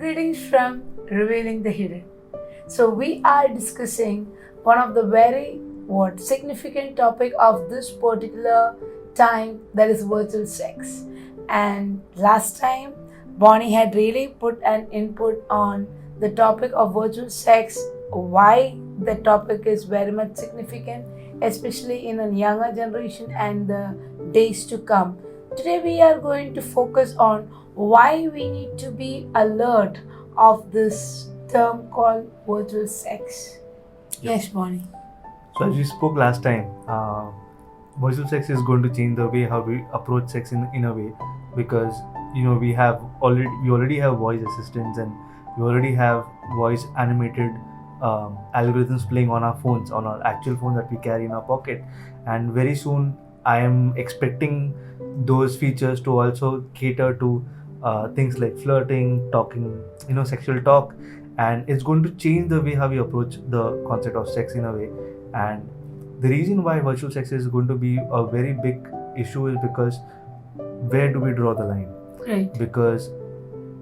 Greetings from Revealing the Hidden. So we are discussing one of the very significant topic of this particular time, that is virtual sex. And last time Bonnie had really put an input on the topic of virtual sex, why the topic is very much significant, especially in a younger generation and the days to come. Today we are going to focus on why we need to be alert of this term called virtual sex. Yes, Bonnie. So as we spoke last time, virtual sex is going to change the way how we approach sex in a way, because we already have voice assistants, and we already have voice animated algorithms playing on our phones, on our actual phone that we carry in our pocket. And very soon I am expecting those features to also cater to things like flirting, talking, sexual talk, and it's going to change the way how we approach the concept of sex in a way. And the reason why virtual sex is going to be a very big issue is because where do we draw the line? Right. Because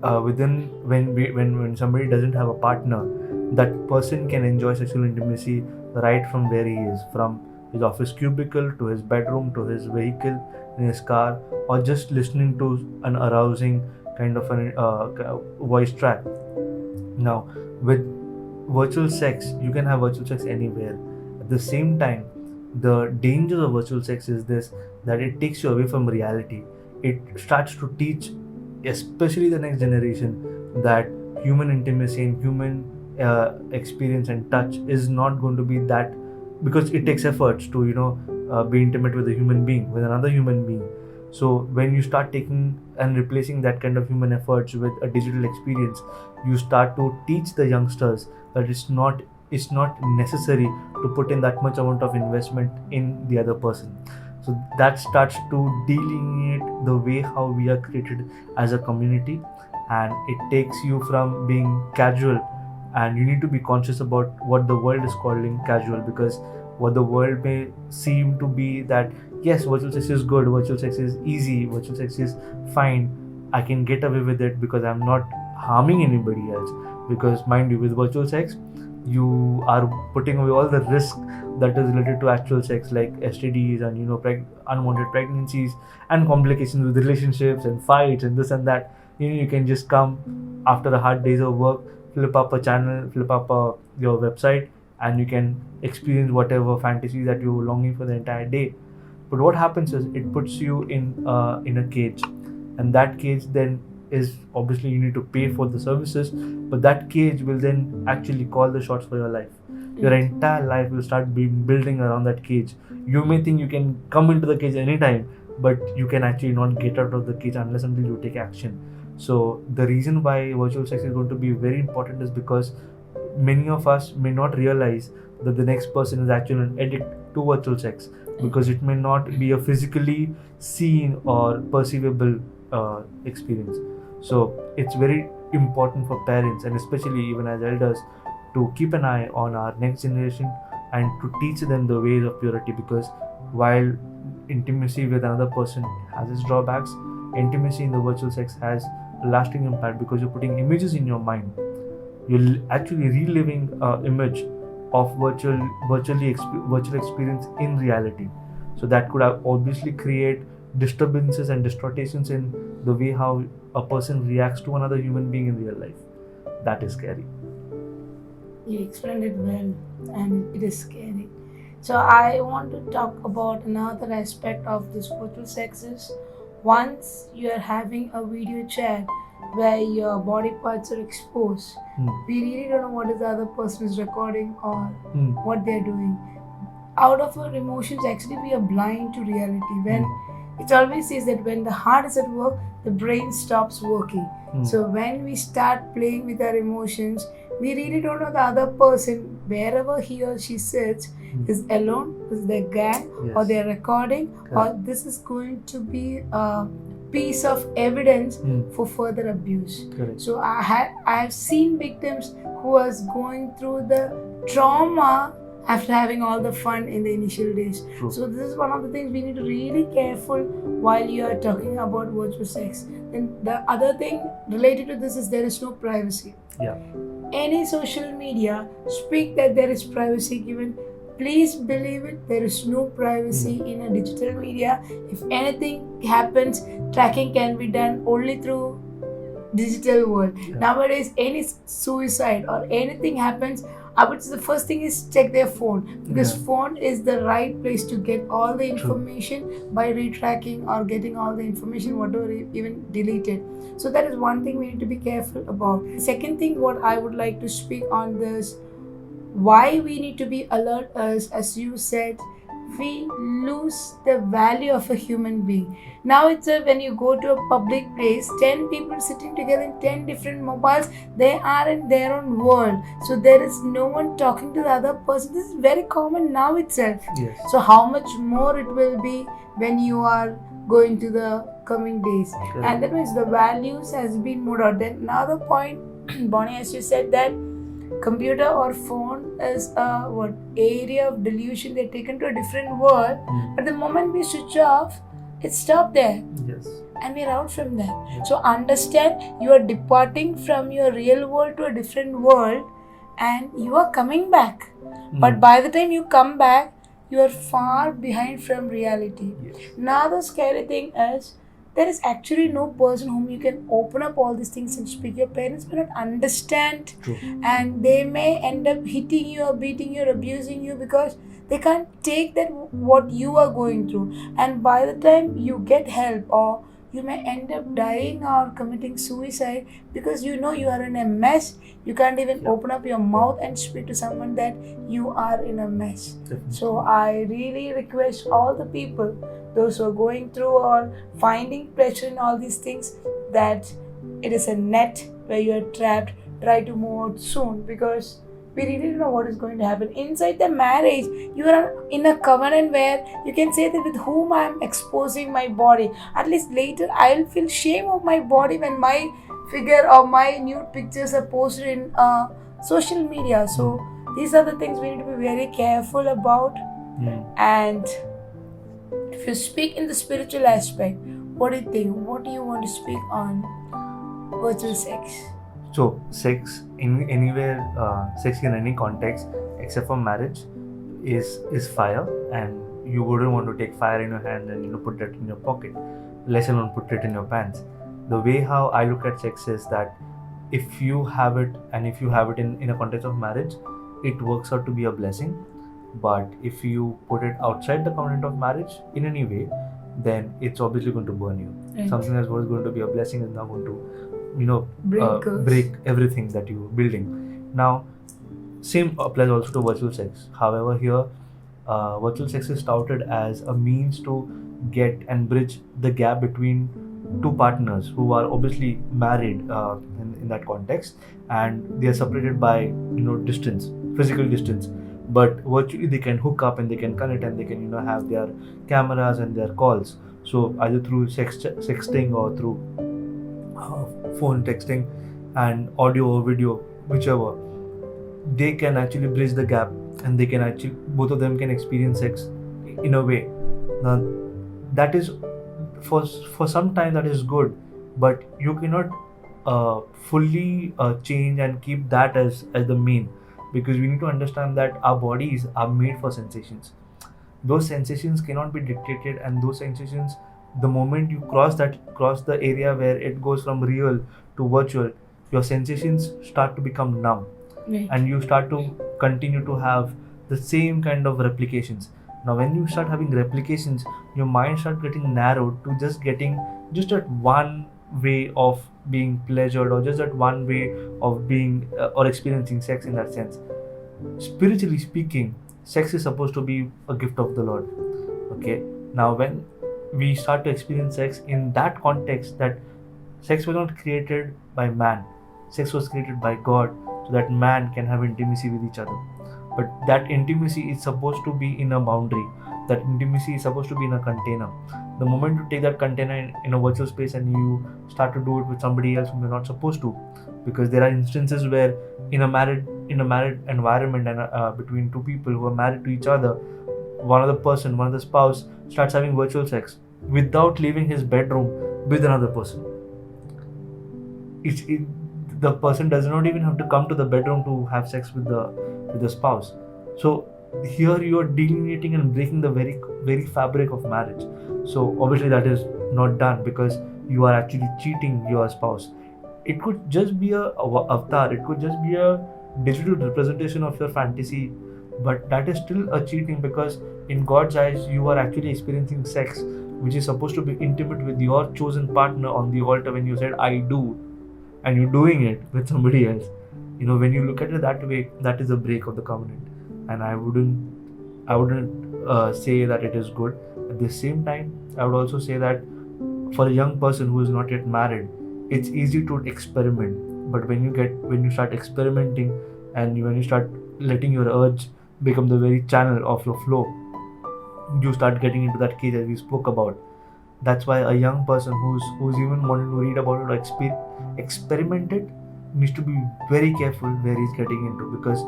when somebody doesn't have a partner, that person can enjoy sexual intimacy right from where he is, from his office cubicle to his bedroom to his vehicle, in his car, or just listening to an arousing kind of a voice track. Now, with virtual sex, you can have virtual sex anywhere. At the same time, the danger of virtual sex is this, that it takes you away from reality. It starts to teach, especially the next generation, that human intimacy and human experience and touch is not going to be that, because it takes efforts to be intimate with a human being, with another human being. So when you start taking and replacing that kind of human efforts with a digital experience, you start to teach the youngsters that it's not necessary to put in that much amount of investment in the other person. So that starts to delineate the way how we are created as a community, and it takes you from being casual, and you need to be conscious about what the world is calling casual, because what the world may seem to be that yes, virtual sex is good, virtual sex is easy, virtual sex is fine, I can get away with it because I'm not harming anybody else. Because mind you, with virtual sex you are putting away all the risk that is related to actual sex, like STDs and unwanted pregnancies and complications with relationships and fights and this and that. You can just come after a hard days of work, flip up a channel, flip up your website, and you can experience whatever fantasies that you were longing for the entire day. But what happens is it puts you in a cage, and that cage then is obviously you need to pay for the services, but that cage will then actually call the shots for your life. Your entire life will start being building around that cage. You may think you can come into the cage anytime, but you can actually not get out of the cage unless until you take action. So the reason why virtual sex is going to be very important is because many of us may not realize that the next person is actually an addict to virtual sex, because it may not be a physically seen or perceivable experience. So it's very important for parents, and especially even as elders, to keep an eye on our next generation and to teach them the ways of purity, because while intimacy with another person has its drawbacks, intimacy in the virtual sex has a lasting impact, because you're putting images in your mind. You're actually reliving an image of virtual experience in reality. So that could have obviously create disturbances and distortions in the way how a person reacts to another human being in real life. That is scary. You explained it well, and it is scary. So I want to talk about another aspect of this virtual sex is, once you are having a video chat where your body parts are exposed, we really don't know what is the other person is recording or what they're doing. Out of our emotions, actually we are blind to reality. When it always says that when the heart is at work, the brain stops working. So when we start playing with our emotions, we really don't know the other person, wherever he or she sits, is alone, is their gang, or they're recording, or this is going to be a piece of evidence for further abuse. Correct. So I have seen victims who was going through the trauma after having all the fun in the initial days. True. So this is one of the things we need to really careful while you are talking about virtual sex. Then the other thing related to this is there is no privacy. Yeah. Any social media speak that there is privacy given. Please believe it, there is no privacy in a digital media. If anything happens, tracking can be done only through digital world. Yeah. Nowadays, any suicide or anything happens, I would say the first thing is check their phone, because Yeah. phone is the right place to get all the information by retracking or getting all the information whatever even deleted. So that is one thing we need to be careful about. Second thing what I would like to speak on this, why we need to be alert is, as you said, we lose the value of a human being. Now it's when you go to a public place, 10 people sitting together in 10 different mobiles, they are in their own world. So there is no one talking to the other person. This is very common now itself. Yes. So how much more it will be when you are going to the coming days. Correct. And that means the values has been moved out. Then another point, Bonnie, as you said that computer or phone is a area of delusion. They're taken to a different world, but the moment we switch off, it stopped there Yes. and we're out from there. Yeah. So understand, you are departing from your real world to a different world and you are coming back. But by the time you come back, you are far behind from reality. Yes. Now the scary thing is, there is actually no person whom you can open up all these things and speak. Your parents may not understand, True. and they may end up hitting you or beating you or abusing you because they can't take that what you are going through. And by the time you get help, or you may end up dying or committing suicide because you know you are in a mess. You can't even open up your mouth and speak to someone that you are in a mess. Definitely. So I really request all the people, those who are going through or finding pleasure in all these things, that it is a net where you are trapped. Try to move out soon, because we really don't know what is going to happen. Inside the marriage, you are in a covenant where you can say that with whom I am exposing my body. At least later I'll feel shame of my body when my figure or my nude pictures are posted in social media. So these are the things we need to be very careful about. And if you speak in the spiritual aspect, what do you think? What do you want to speak on virtual sex? So, sex in anywhere, sex in any context except for marriage is fire, and you wouldn't want to take fire in your hand and put that in your pocket, let alone put it in your pants. The way how I look at sex is that if you have it, and if you have it in a context of marriage, it works out to be a blessing. But if you put it outside the context of marriage in any way, then it's obviously going to burn you. Right. Something that was going to be a blessing is now going to Break break everything that you're building. Now, same applies also to virtual sex. However, here, virtual sex is touted as a means to get and bridge the gap between two partners who are obviously married in that context, and they are separated by distance, physical distance. But virtually they can hook up and they can connect and they can have their cameras and their calls. So either through sexting or through phone texting and audio or video, whichever, they can actually bridge the gap, and they can actually, both of them can experience sex in a way. Now that is for some time, that is good, but you cannot fully change and keep that as the main, because we need to understand that our bodies are made for sensations. Those sensations cannot be dictated, and those sensations, the moment you cross the area where it goes from real to virtual, your sensations start to become numb. Right. And you start to continue to have the same kind of replications. Now when you start having replications, your mind starts getting narrowed to just getting just that one way of being pleasured, or just that one way of being or experiencing sex in that sense. Spiritually speaking, sex is supposed to be a gift of the Lord. Okay, now when we start to experience sex in that context, that sex was not created by man, sex was created by God, so that man can have intimacy with each other. But that intimacy is supposed to be in a boundary. That intimacy is supposed to be in a container. The moment you take that container in a virtual space and you start to do it with somebody else whom you're not supposed to, because there are instances where in a married in a married environment and between two people who are married to each other, one of the spouse starts having virtual sex without leaving his bedroom with another person. The person does not even have to come to the bedroom to have sex with the spouse. So here you are delineating and breaking the very fabric of marriage. So obviously that is not done, because you are actually cheating your spouse. It could just be a avatar, it could just be a digital representation of your fantasy, but that is still a cheating, because in God's eyes you are actually experiencing sex which is supposed to be intimate with your chosen partner on the altar when you said I do, and you're doing it with somebody else. When you look at it that way, that is a break of the covenant, and I wouldn't say that it is good. At the same time, I would also say that for a young person who is not yet married, it's easy to experiment, but when you start experimenting, and when you start letting your urge become the very channel of your flow, you start getting into that cage as we spoke about. That's why a young person who's even wanting to read about it or experiment it needs to be very careful where he's getting into, because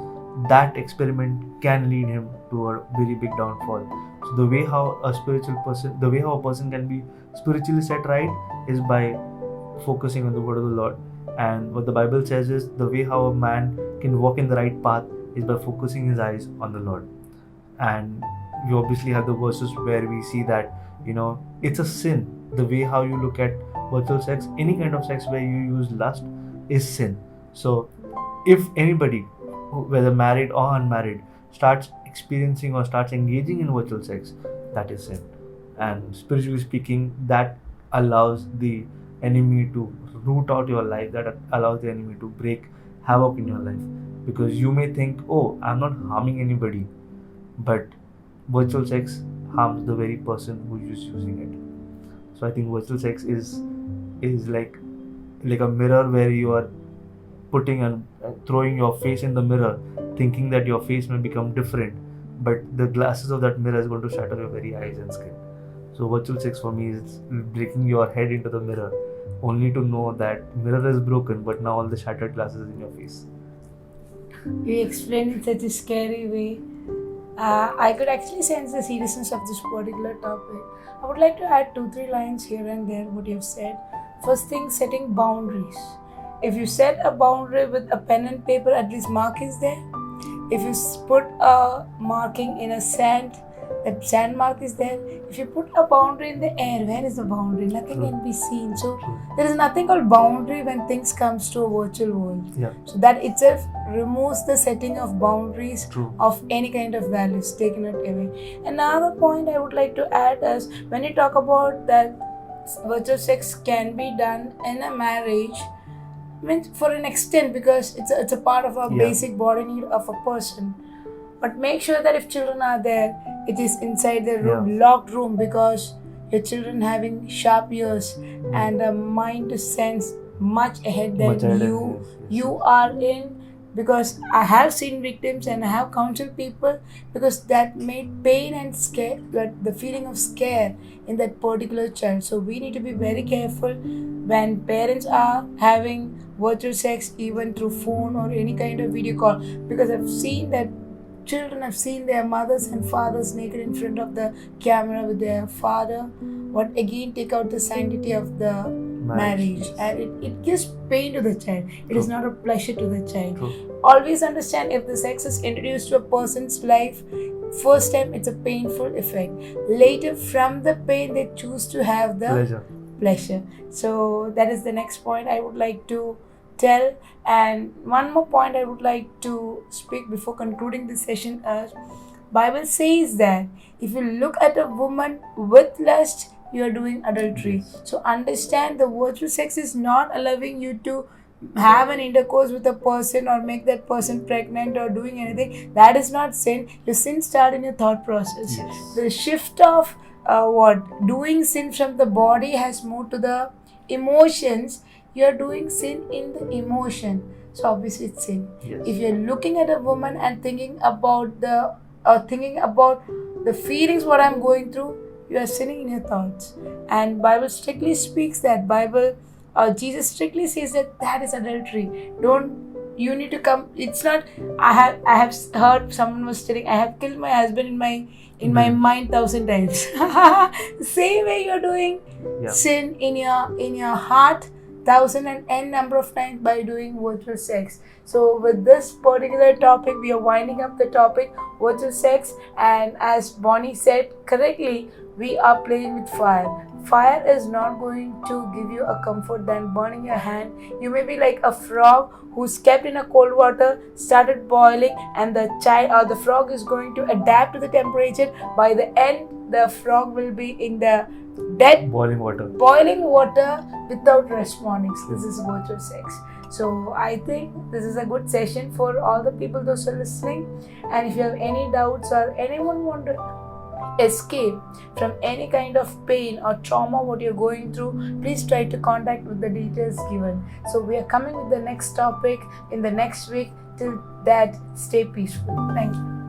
that experiment can lead him to a very big downfall. So the way how a person can be spiritually set right is by focusing on the word of the Lord. And what the Bible says is the way how a man can walk in the right path is by focusing his eyes on the Lord. And we obviously have the verses where we see that it's a sin. The way how you look at virtual sex, any kind of sex where you use lust, is sin. So if anybody, whether married or unmarried, starts experiencing or starts engaging in virtual sex, that is sin. And spiritually speaking, that allows the enemy to root out your life, that allows the enemy to break havoc in your life, because you may think, oh, I'm not harming anybody, but virtual sex harms the very person who is using it. So I think virtual sex is like a mirror where you are putting and throwing your face in the mirror, thinking that your face may become different, but the glasses of that mirror is going to shatter your very eyes and skin. So virtual sex for me is breaking your head into the mirror, only to know that mirror is broken, but now all the shattered glasses in your face. You explained in such a scary way. I could actually sense the seriousness of this particular topic. I would like to add 2-3 lines here and there what you've said. First thing, setting boundaries. If you set a boundary with a pen and paper, at least mark is there. If you put a marking in a sand, that sand mark is there. If you put a boundary in the air, where is the boundary? Nothing can be seen. So there is nothing called boundary when things comes to a virtual world. Yeah. So that itself removes the setting of boundaries True. of any kind of values, taken it away. Another point I would like to add is when you talk about that virtual sex can be done in a marriage, means for an extent, because it's a part of a basic body need of a person. But make sure that if children are there, it is inside the room, locked room, because your children having sharp ears and a mind to sense much ahead than you are in. Because I have seen victims and I have counseled people, because that made pain and scare, the feeling of scare in that particular child. So we need to be very careful when parents are having virtual sex, even through phone or any kind of video call, because I've seen that children have seen their mothers and fathers naked in front of the camera with their father, what again take out the sanctity of the marriage, and it gives pain to the child. It is not a pleasure to the child. Always understand, if the sex is introduced to a person's life, first time it's a painful effect. Later, from the pain, they choose to have the pleasure. So that is the next point I would like to tell. And one more point I would like to speak before concluding this session is, Bible says that if you look at a woman with lust, you are doing adultery. So understand, the virtual sex is not allowing you to have an intercourse with a person or make that person pregnant or doing anything. That is not sin. Your sin starts in your thought process. The shift of doing sin from the body has moved to the emotions. You are doing sin in the emotion. So obviously it's sin. If you're looking at a woman and thinking about the feelings what I'm going through, you are sinning in your thoughts. And Bible strictly speaks that. Jesus strictly says that is adultery. you need to come. It's not. I have heard someone was telling, I have killed my husband in my mind 1,000 times. Same way you're doing Yeah. sin in your heart 1,000 and n number of times by doing virtual sex. So with this particular topic, we are winding up the topic virtual sex, and as Bonnie said correctly, we are playing with fire. Fire is not going to give you a comfort than burning your hand. You may be like a frog who's kept in a cold water, started boiling, and the child or the frog is going to adapt to the temperature. By the end, the frog will be in the dead Boiling water. boiling water without responding. So this is virtual sex. So I think this is a good session for all the people those are listening. And if you have any doubts or anyone want to escape from any kind of pain or trauma what you're going through, please try to contact with the details given. So we are coming with the next topic in the next week. Till that, stay peaceful. Thank you.